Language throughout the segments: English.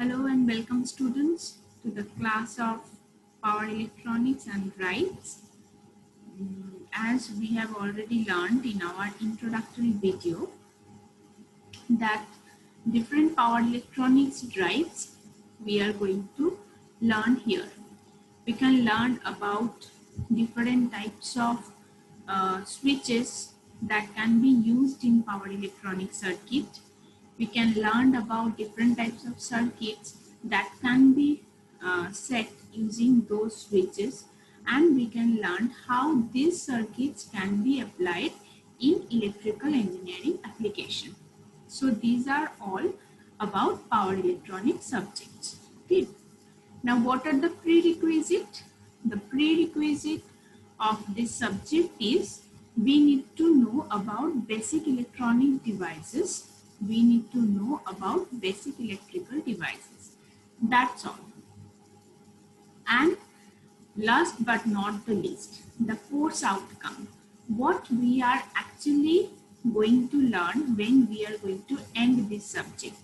Hello and welcome students to the class of Power Electronics and Drives. As we have already learned in our introductory video that different power electronics drives we are going to learn here. We can learn about different types of switches that can be used in power electronic circuit. We can learn about different types of circuits that can be set using those switches, and we can learn how these circuits can be applied in electrical engineering application. So these are all about power electronic subjects. Okay. Now what are the prerequisites? The prerequisite of this subject is we need to know about basic electronic devices. We need to know about basic electrical devices. That's all. And last but not the least, the course outcome. What we are actually going to learn when we are going to end this subject.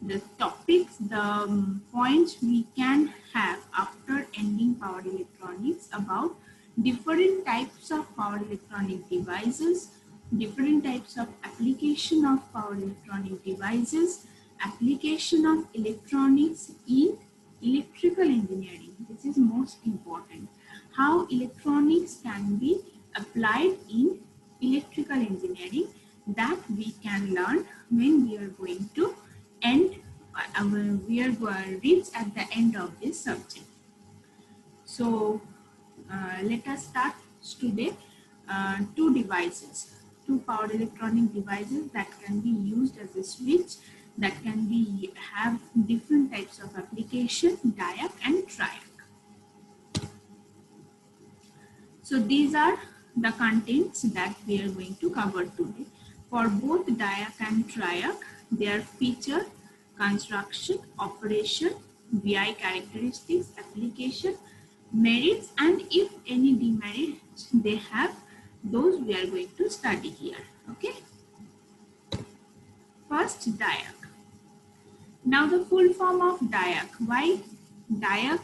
The topics, the points we can have after ending power electronics about different types of power electronic devices, different types of application of power electronic devices, application of electronics in electrical engineering. This is most important. How electronics can be applied in electrical engineering, that we can learn when we are going to end, we are going to reach at the end of this subject. So let us start today. Two power electronic devices that can be used as a switch, that can be have different types of application, diac and triac. So these are the contents that we are going to cover today. For both diac and triac, their feature, construction, operation, VI characteristics, application, merits, and if any demerits they have, those we are going to study here. Okay. First, diac. Now the full form of diac. Why diac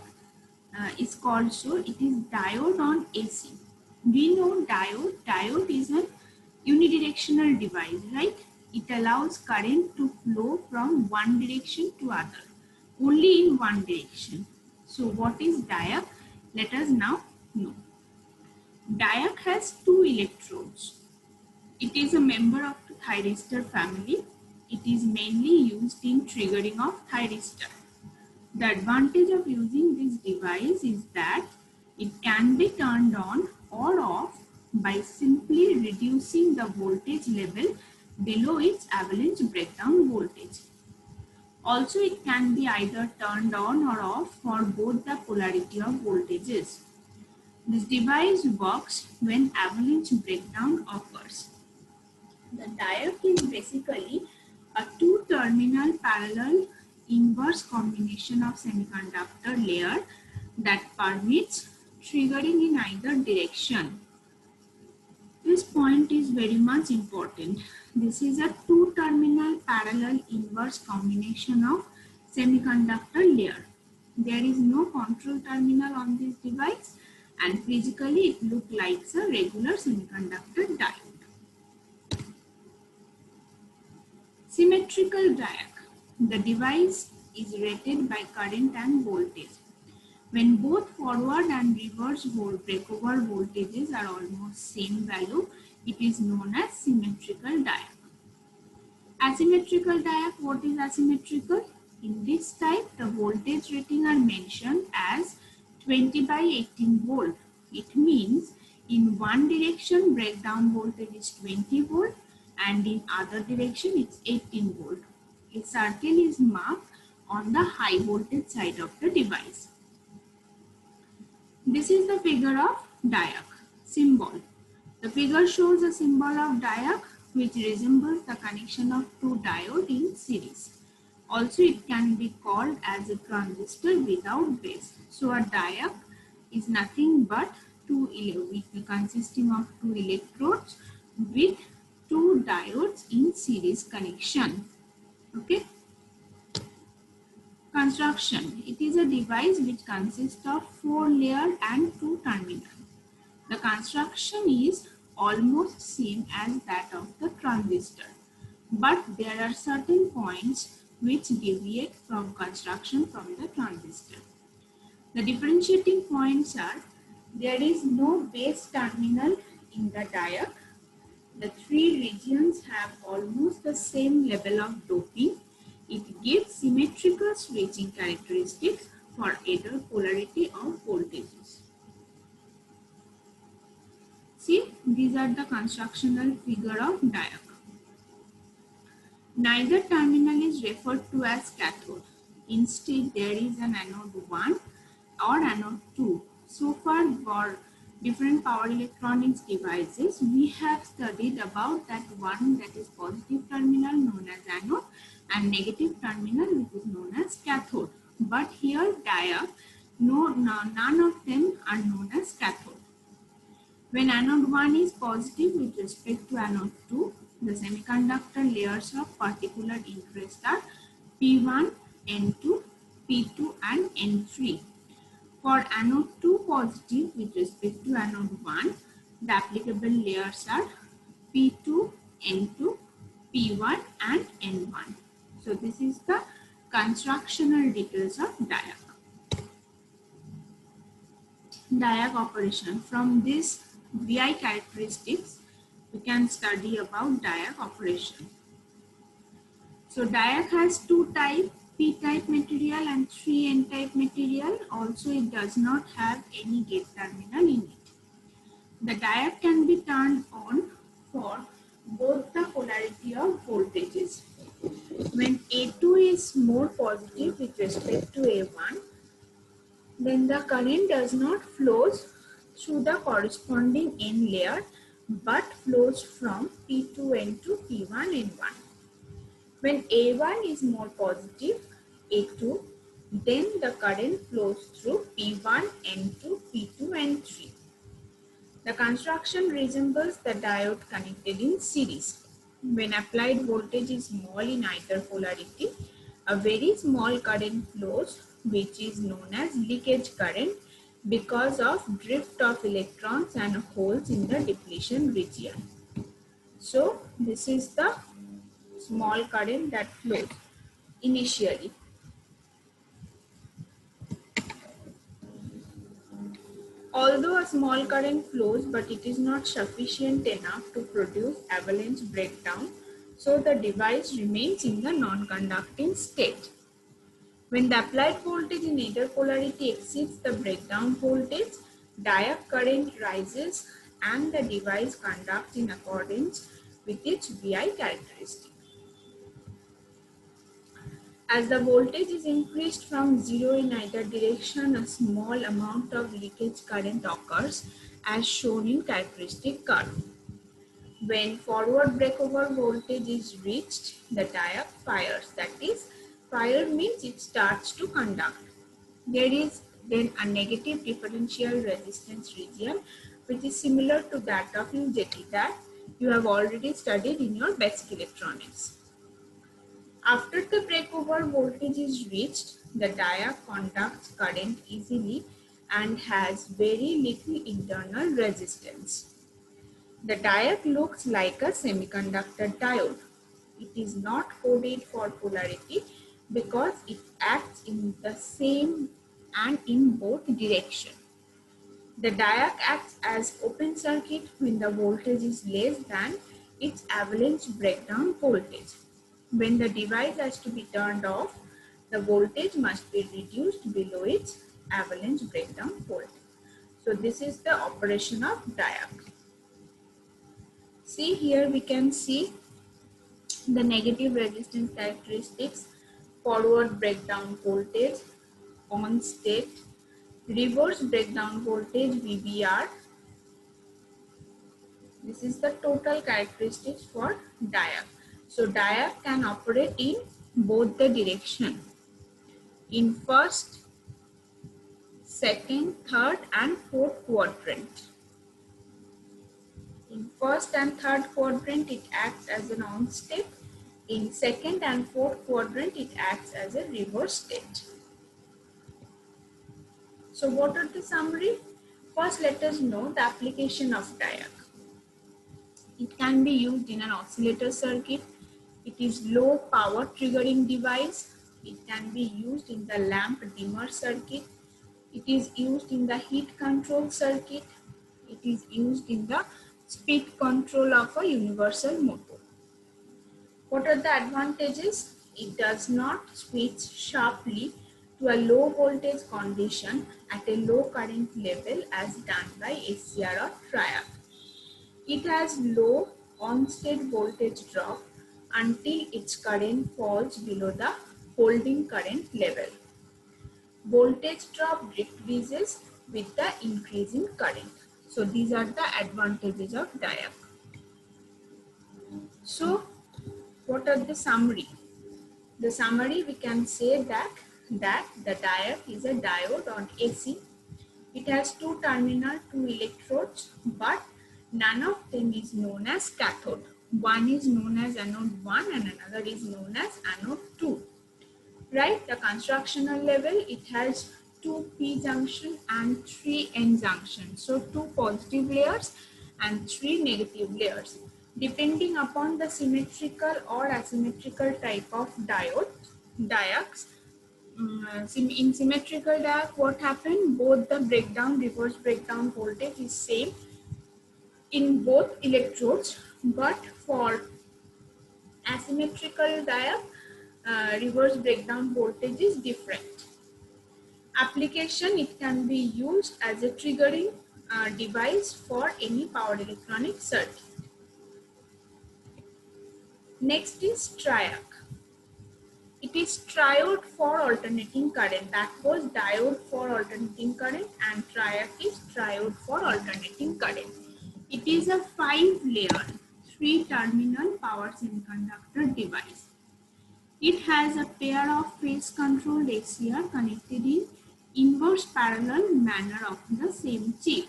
is called so? It is diode on AC. We know diode. Diode is an unidirectional device, right? It allows current to flow from one direction to other, only in one direction. So what is diac? Let us now know. Diac has two electrodes. It is a member of the thyristor family. It is mainly used in triggering of thyristor. The advantage of using this device is that it can be turned on or off by simply reducing the voltage level below its avalanche breakdown voltage. Also, it can be either turned on or off for both the polarity of voltages. This device works when avalanche breakdown occurs. The diode is basically a two-terminal parallel inverse combination of semiconductor layer that permits triggering in either direction. This point is very much important. This is a two-terminal parallel inverse combination of semiconductor layer. There is no control terminal on this device, and physically it looks like a regular semiconductor diode. Symmetrical diac. The device is rated by current and voltage. When both forward and reverse breakover voltages are almost same value, it is known as symmetrical diac. Asymmetrical diac. What is asymmetrical? In this type, the voltage rating are mentioned as 20 by 18 volt. It means in one direction breakdown voltage is 20 volt and in other direction it's 18 volt. A circle is marked on the high voltage side of the device. This is the figure of diac symbol. The figure shows a symbol of diac which resembles the connection of two diodes in series. Also, it can be called as a transistor without base. So, a diac is nothing but consisting of two electrodes with two diodes in series connection. Okay. Construction. It is a device which consists of 4 layers and 2 terminals. The construction is almost same as that of the transistor, but there are certain points which deviate from construction from the transistor. The differentiating points are: there is no base terminal in the diode. The 3 regions have almost the same level of doping. It gives symmetrical switching characteristics for either polarity of voltages. See, these are the constructional figure of diode. Neither terminal is referred to as cathode. Instead, there is an anode 1 or anode 2. So far, for different power electronics devices, we have studied about that one that is positive terminal known as anode and negative terminal which is known as cathode. But here, diode, none of them are known as cathode. When anode 1 is positive with respect to anode 2, the semiconductor layers of particular interest are P1, N2, P2 and N3. For anode 2 positive with respect to anode 1, the applicable layers are P2, N2, P1 and N1. So this is the constructional details of diode. Diode operation. From this VI characteristics, we can study about diode operation. So diode has 2 types, P-type material and 3 N-type material. Also, it does not have any gate terminal in it. The diode can be turned on for both the polarity of voltages. When A2 is more positive with respect to A1, then the current does not flow through the corresponding N layer but flows from P2N to P1N1. When A1 is more positive, A2, then the current flows through P1, N2, P2, N3. The construction resembles the diode connected in series. When applied voltage is small in either polarity, a very small current flows, which is known as leakage current because of drift of electrons and holes in the depletion region. So, this is the small current that flows initially. Although a small current flows, but it is not sufficient enough to produce avalanche breakdown, so the device remains in the non-conducting state. When the applied voltage in either polarity exceeds the breakdown voltage, diode current rises and the device conducts in accordance with its VI characteristic. As the voltage is increased from 0 in either direction, a small amount of leakage current occurs as shown in characteristic curve. When forward breakover voltage is reached, the diode fires. That is, fire means it starts to conduct. There is then a negative differential resistance region which is similar to that of UJT that you have already studied in your basic electronics. After the breakover voltage is reached, the diode conducts current easily and has very little internal resistance. The diode looks like a semiconductor diode. It is not coded for polarity because it acts in the same and in both directions. The diode acts as open circuit when the voltage is less than its avalanche breakdown voltage. When the device has to be turned off, the voltage must be reduced below its avalanche breakdown voltage. So this is the operation of diode. See, here we can see the negative resistance characteristics, forward breakdown voltage, on state, reverse breakdown voltage VBR. This is the total characteristics for diode. So diode can operate in both the direction, in first, second, third and fourth quadrant. In first and third quadrant, it acts as an on state. In second and fourth quadrant, it acts as a reverse state. So what are the summary? First, let us know the application of diac. It can be used in an oscillator circuit. It is low power triggering device. It can be used in the lamp dimmer circuit. It is used in the heat control circuit. It is used in the speed control of a universal motor. What are the advantages? It does not switch sharply to a low voltage condition at a low current level as done by SCR or triac. It has low on-state voltage drop until its current falls below the holding current level. Voltage drop decreases with the increasing current. So these are the advantages of diac. So what are the summary? The summary, we can say that the diac is a diode on AC. It has two terminals, two electrodes, but none of them is known as cathode. One is known as anode 1 and another is known as anode 2. Right? The constructional level, it has two P junction and three N junctions. So two positive layers and three negative layers. Depending upon the symmetrical or asymmetrical type of diacs, in symmetrical diac, what happened? Both the reverse breakdown voltage is same in both electrodes, but for asymmetrical diac, reverse breakdown voltage is different. Application, it can be used as a triggering device for any power electronic circuit. Next is triac. It is triode for alternating current. That was diode for alternating current and triac is triode for alternating current. It is a 5-layer, 3-terminal power semiconductor device. It has a pair of phase controlled SCR connected in inverse parallel manner of the same chip.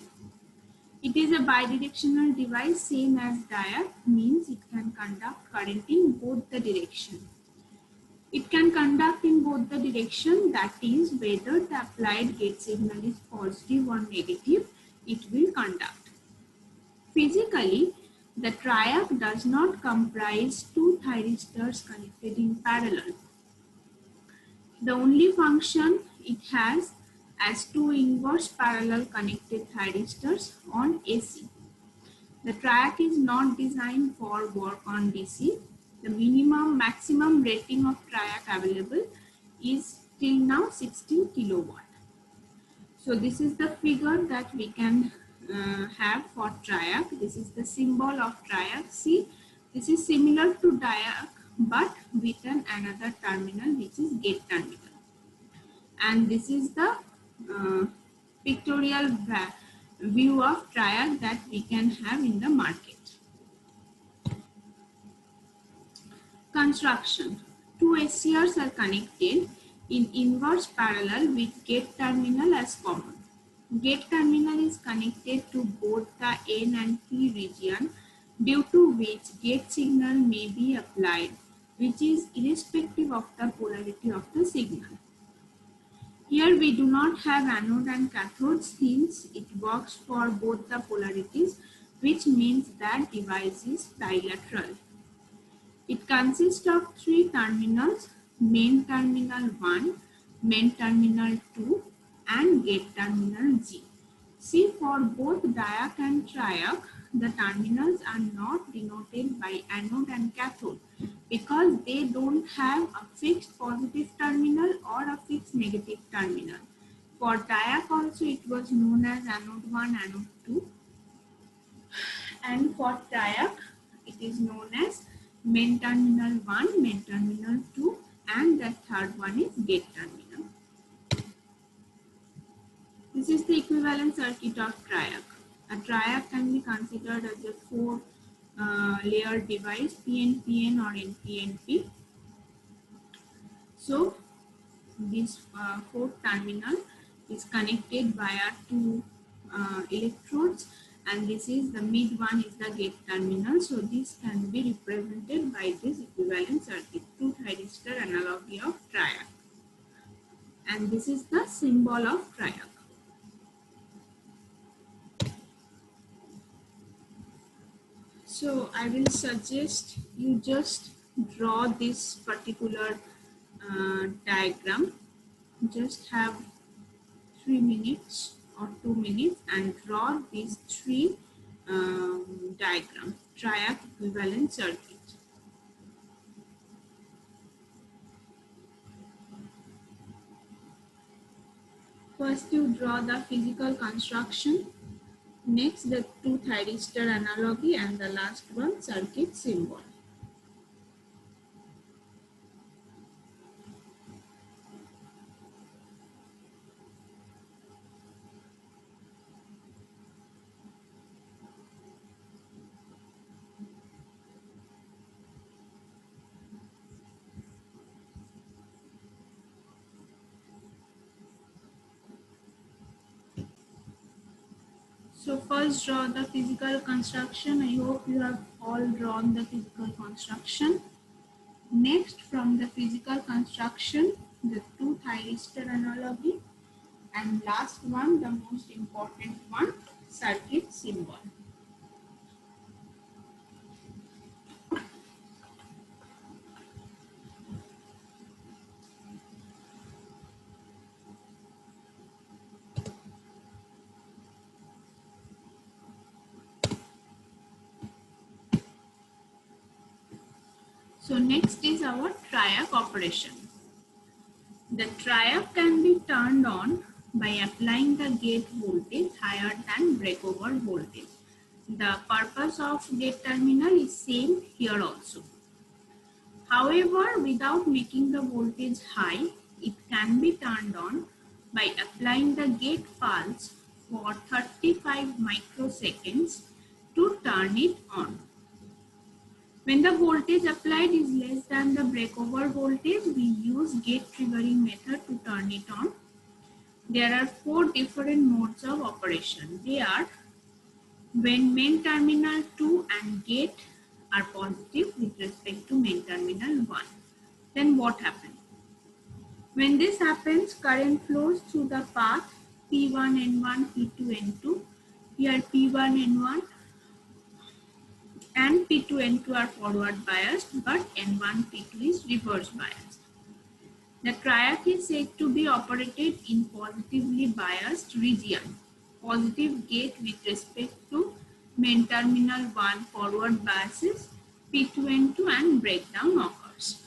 It is a bidirectional device, same as diac, means it can conduct current in both the directions. It can conduct in both the direction, that is, whether the applied gate signal is positive or negative, it will conduct. Physically, the triac does not comprise two thyristors connected in parallel. The only function it has as two inverse parallel connected thyristors on AC. The triac is not designed for work on DC. The maximum rating of triac available is till now 16 kilowatt. So this is the figure that we can have for triac. This is the symbol of triac. See, this is similar to diac but with another terminal, which is gate terminal. And this is the pictorial view of triac that we can have in the market. Construction. Two SCRs are connected in inverse parallel with gate terminal as common. Gate terminal is connected to both the N and P region, due to which gate signal may be applied, which is irrespective of the polarity of the signal. Here we do not have anode and cathode since it works for both the polarities, which means that device is bilateral. It consists of three terminals: main terminal 1, main terminal 2 and gate terminal G. See, for both diac and triac, the terminals are not denoted by anode and cathode because they don't have a fixed positive terminal or a fixed negative terminal. For diac also it was known as anode 1, anode 2, and for triac it is known as main terminal 1, main terminal 2 and the third one is gate terminal. This is the equivalent circuit of triac. A triac can be considered as a 4-layer device, PNPN or NPNP. So this fourth terminal is connected via two electrodes and this is the mid one is the gate terminal. So this can be represented by this equivalent circuit, two thyristor analogy of triac, and this is the symbol of triac. So I will suggest you just draw this particular diagram. Just have 3 minutes or 2 minutes and draw these three diagrams, triac equivalent circuit. First you draw the physical construction, next the two thyristor analogy, and the last one circuit symbol. So first draw the physical construction. I hope you have all drawn the physical construction. Next, from the physical construction, the two thyristor analogy, and last one, the most important one, circuit symbol. So next is our triac operation. The triac can be turned on by applying the gate voltage higher than breakover voltage. The purpose of gate terminal is same here also. However, without making the voltage high, it can be turned on by applying the gate pulse for 35 microseconds to turn it on. When the voltage applied is less than the breakover voltage, we use gate triggering method to turn it on. There are 4 different modes of operation. They are when main terminal 2 and gate are positive with respect to main terminal 1. Then what happens? When this happens, current flows through the path P1N1, P2N2. Here P1N1 and P2N2 are forward biased, but N1, P2 is reverse biased. The triac is said to be operated in positively biased region. Positive gate with respect to main terminal 1 forward biases, P2N2 and breakdown occurs.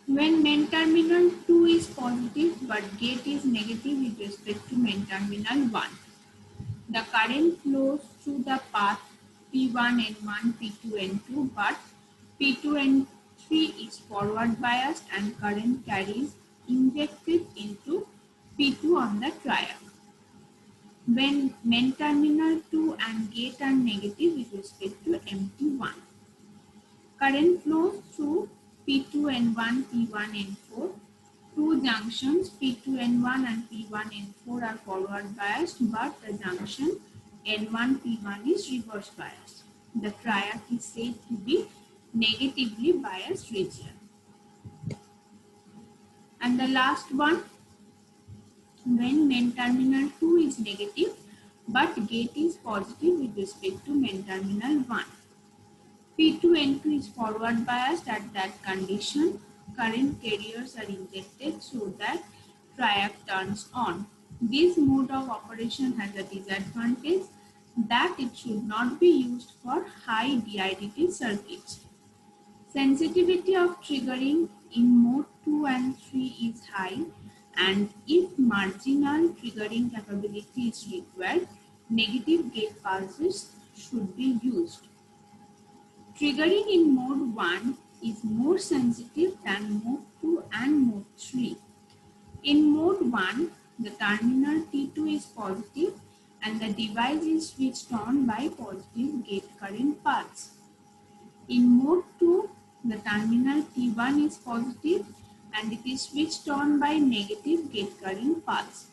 When main terminal 2 is positive but gate is negative with respect to main terminal 1, the current flows through the path P1N1, P2N2, but P2N3 is forward biased and current carries injected into P2 on the triac. When main terminal 2 and gate are negative with respect to MT1, current flows through P2N1, P1N4. Two junctions P2N1 and P1N4 are forward biased, but the junction N1, P1 is reverse biased. The triac is said to be negatively biased region. And the last one, when main terminal 2 is negative, but gate is positive with respect to main terminal 1. P2N2 is forward biased. At that condition, current carriers are injected so that triac turns on. This mode of operation has a disadvantage that it should not be used for high DIDT circuits. Sensitivity of triggering in mode 2 and 3 is high, and if marginal triggering capability is required, negative gate pulses should be used. Triggering in mode 1 is more sensitive than mode 2 and mode 3. In mode 1, the terminal T2 is positive and the device is switched on by positive gate current pulse. In mode 2, The terminal T1 is positive and it is switched on by negative gate current pulse.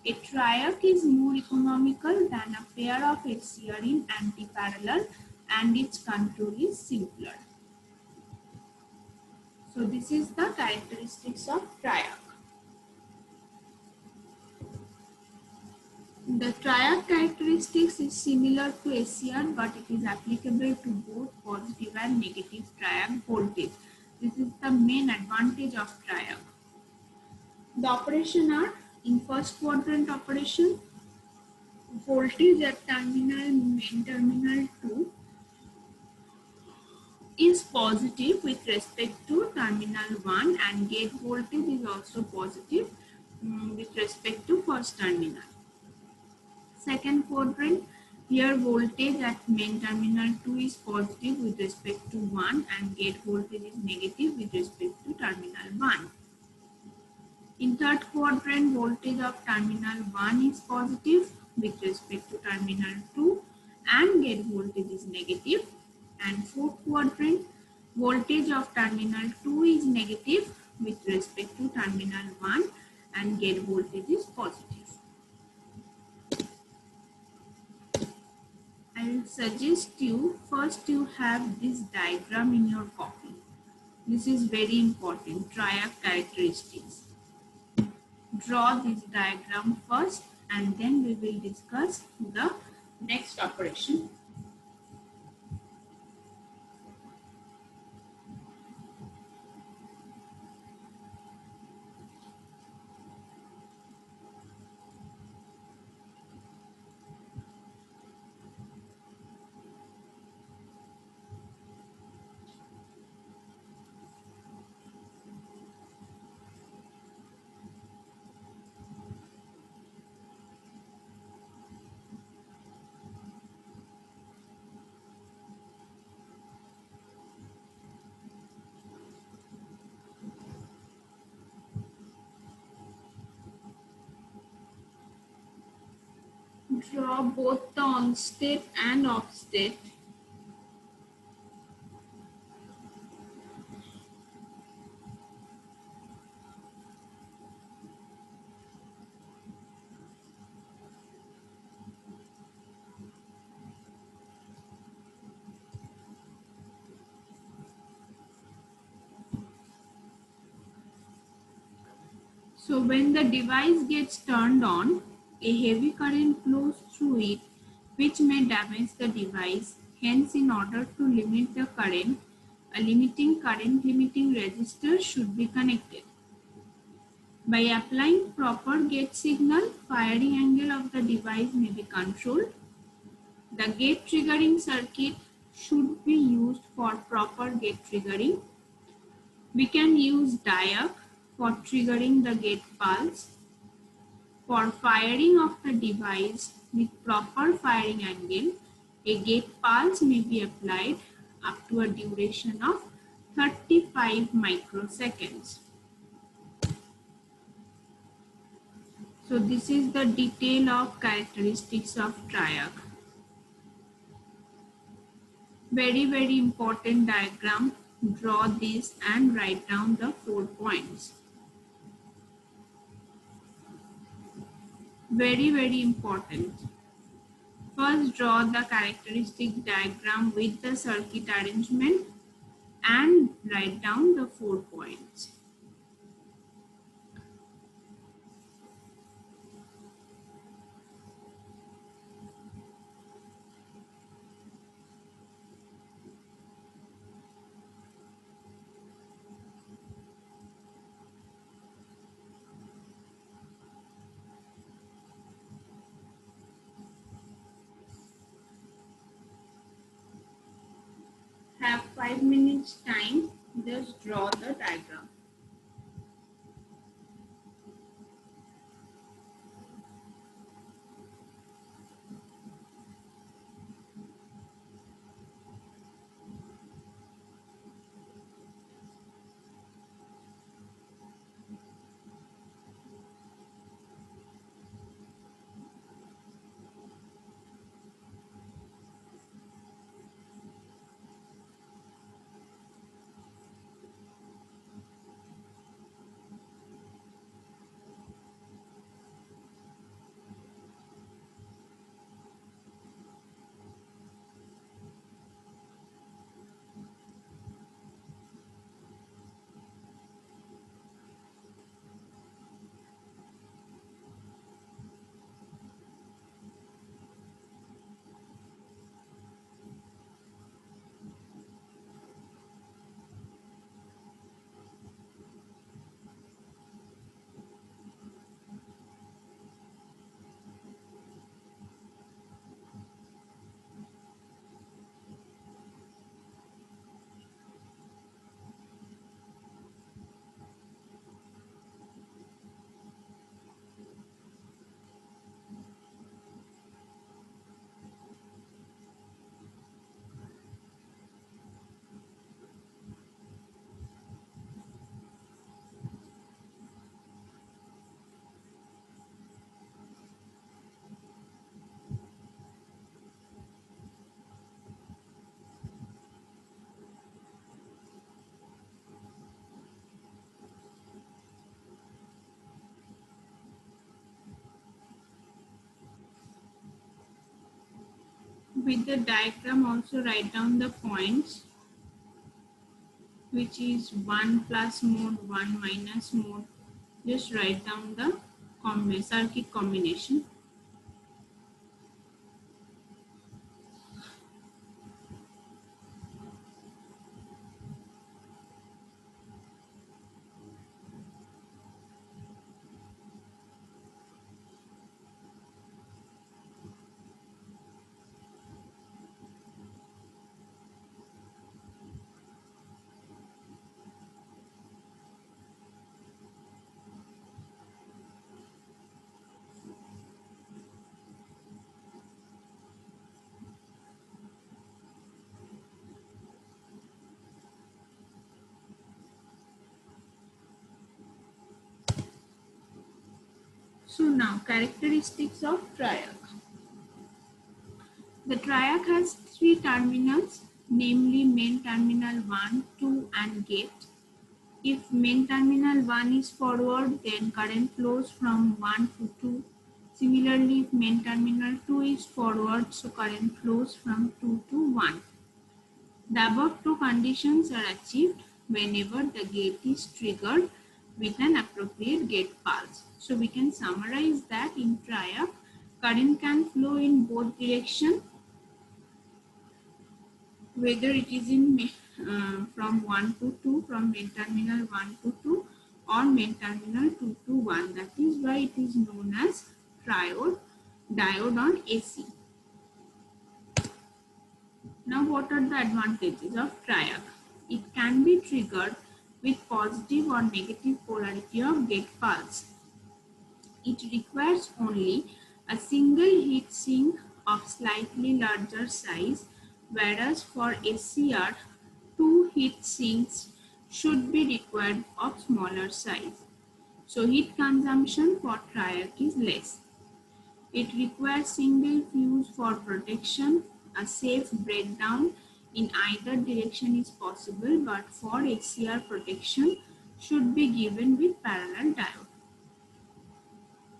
A triac is more economical than a pair of SCR in anti-parallel and its control is simpler. So this is the characteristics of triac. The triac characteristics is similar to SCR, but it is applicable to both positive and negative triac voltage. This is the main advantage of triac. The operation are in first quadrant operation, voltage at main terminal 2 is positive with respect to terminal 1 and gate voltage is also positive with respect to first terminal. Second quadrant, here voltage at main terminal 2 is positive with respect to 1 and gate voltage is negative with respect to terminal 1. In third quadrant, voltage of terminal 1 is positive with respect to terminal 2 and gate voltage is negative. And fourth quadrant, voltage of terminal 2 is negative with respect to terminal 1 and gate voltage is positive. I will suggest you first you have this diagram in your copy. This is very important, triac characteristics. Draw this diagram first and then we will discuss the next operation. Draw both the on state and off state. So when the device gets turned on, a heavy current flows through it which may damage the device. Hence, in order to limit the current, a current limiting resistor should be connected. By applying proper gate signal, firing angle of the device may be controlled. The gate triggering circuit should be used for proper gate triggering. We can use diac for triggering the gate pulse. For firing of the device with proper firing angle, a gate pulse may be applied up to a duration of 35 microseconds. So this is the detail of characteristics of triac. Very important diagram. Draw this and write down the 4 points. Very important. First, draw the characteristic diagram with the circuit arrangement and write down the 4 points. Have 5 minutes time, just draw the diagram. With the diagram also write down the points, which is 1 plus mode, 1 minus mode. Just write down the circuit combination. So now characteristics of triac. The triac has three terminals, namely main terminal 1, 2 and gate. If main terminal 1 is forward, then current flows from 1 to 2. Similarly, if main terminal 2 is forward, so current flows from 2 to 1. The above two conditions are achieved whenever the gate is triggered with an appropriate gate pulse. So we can summarize that in triac, current can flow in both directions, whether it is in from 1 to 2, from main terminal 1 to 2 or main terminal 2 to 1. That is why it is known as diode on AC. Now what are the advantages of triac? It can be triggered with positive or negative polarity of gate pulse. It requires only a single heat sink of slightly larger size, whereas for SCR, two heat sinks should be required of smaller size. So heat consumption for triac is less. It requires single fuse for protection. A safe breakdown in either direction is possible, but for SCR protection should be given with parallel diode.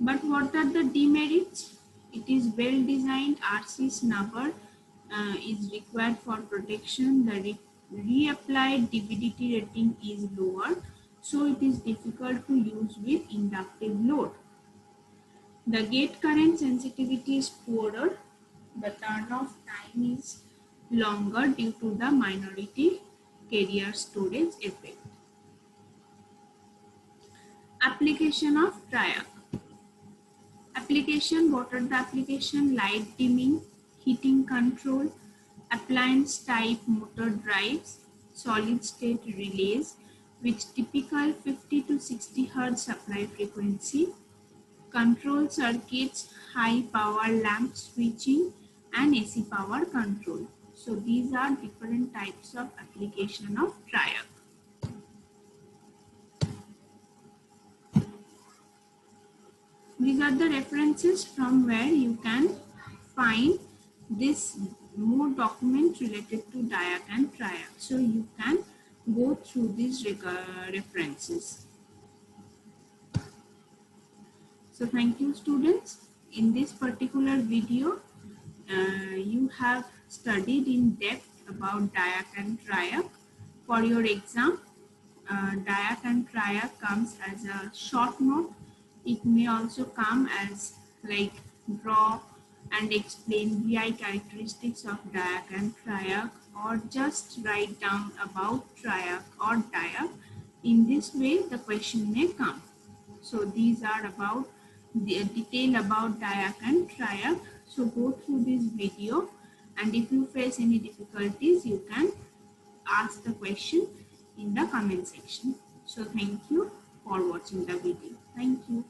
But what are the demerits? It is well designed. RC snubber is required for protection. The reapplied DVDT rating is lower, so it is difficult to use with inductive load. The gate current sensitivity is poorer. The turn-off time is longer due to the minority carrier storage effect. Application of triac. Application, what are the application? Light dimming, heating control, appliance type motor drives, solid state relays with typical 50 to 60 Hz supply frequency, control circuits, high power lamp switching and AC power control. So these are different types of application of triac. These are the references from where you can find this more document related to diac and triac. So you can go through these references. So thank you students. In this particular video, you have studied in depth about diac and triac. For your exam, diac and triac comes as a short note. It may also come as like draw and explain VI characteristics of diac and triac, or just write down about triac or diac. In this way, the question may come. So these are about the detail about diac and triac. So go through this video, and if you face any difficulties, you can ask the question in the comment section. So thank you for watching the video. Thank you.